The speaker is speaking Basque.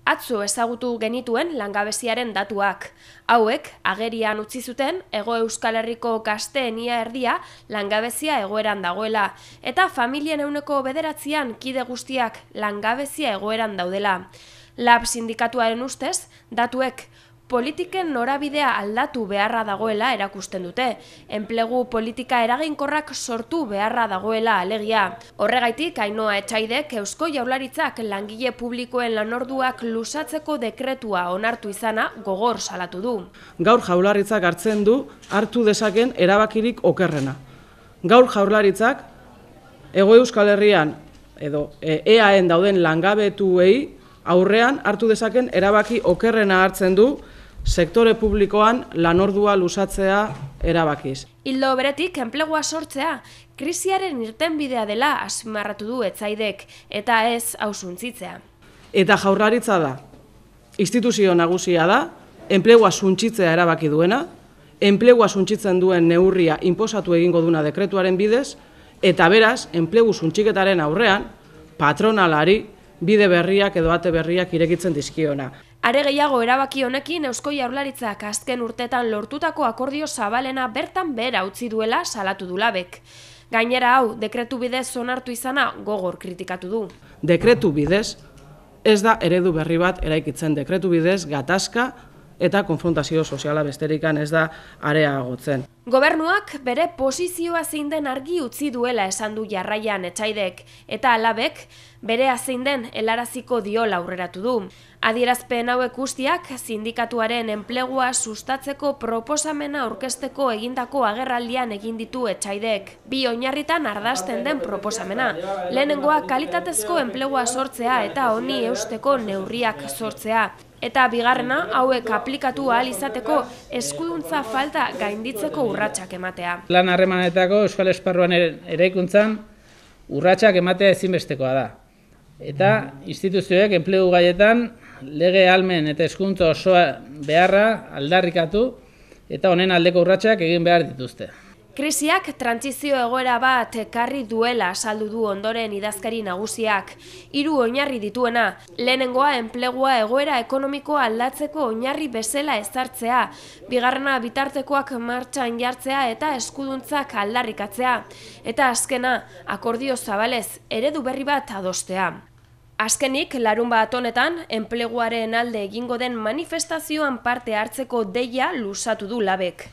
Atzo ezagutu genituen langabeziaren datuak. Hauek, agerian utzi zuten, Hego Euskal Herriko gazteen ia erdia langabezia egoeran dagoela, eta familien 9%an kide guztiak langabezia egoeran daudela. LAB sindikatuaren ustez, datuek politiken norabidea aldatu beharra dagoela erakusten dute. Enplegu politika eraginkorrak sortu beharra dagoela alegia. Horregaitik, Ainhoa Etxaidek Eusko Jaurlaritzak langile publikoen lanorduak luzatzeko dekretua onartu izana gogor salatu du. Gaur Jaurlaritzak hartu dezaken erabakirik okerrena. Gaur Jaurlaritzak Hego Euskal Herrian edo EAen dauden langabetuei aurrean hartu dezaken erabaki okerrena hartzen du sektore publikoan lanordua luzatzea erabakiz. Ildo beretik, enplegua sortzea, krisiaren irtenbidea dela azpimarratu du Etxaidek, eta ez hausuntsitzea. Eta Jaurlaritza da, instituzio nagusia da, enplegua suntsitzea erabaki duena, enplegua suntsitzen duen neurria inposatu egingo duna dekretuaren bidez, eta beraz, enplegu suntsiketaren aurrean, patronalari bide berriak edo ate berriak irekitzen dizkiona. Are gehiago erabaki honekin Eusko Jaurlaritzak azken urtetan lortutako akordio zabalena bertan behera utzi duela salatu du LABek. Gainera hau, dekretu bidez onartu izana gogor kritikatu du. Dekretu bidez ez da eredu berri bat eraikitzen, dekretu bidez gatazka eta konfrontazio soziala besterikan ez da areagotzen. Gobernuak bere posizioa zein den argi utzi duela esan du Jarraian Etxaidek, eta LABek berea zein den helaraziko diola aurreratu du. Adierazpen hauek guztiak sindikatuaren enplegua sustatzeko proposamena aurkezteko egindako agerraldian egin ditu Etxaidek. Bi oinarritan ardazten den proposamena. Lehenengoa kalitatezko enplegua sortzea eta honi eusteko neurriak sortzea. Eta bigarrena, hauek aplikatu ahal izateko eskuduntza falta gainditzeko urratsak ematea. Lan harremanetako euskal esparruan eraikuntzan urratsak ematea ezinbestekoa da. Eta instituzioek enplegu gaietan lege ahalmen eta hezkuntza osoa beharra aldarrikatu eta honen aldeko urratsak egin behar dituzte. Krisiak trantsizio egoera bat ekarri duela azaldu du ondoren idazkari nagusiak. 3 oinarri dituena, lehenengoa enplegua egoera ekonomikoa aldatzeko oinarri bezala ezartzea, bigarrena bitartekoak martxan jartzea eta eskuduntzak aldarrikatzea, eta azkena akordio zabalez eredu berri bat adostea. Azkenik, larunbat honetan, enpleguaren alde egingo den manifestazioan parte hartzeko deia luzatu du LABek.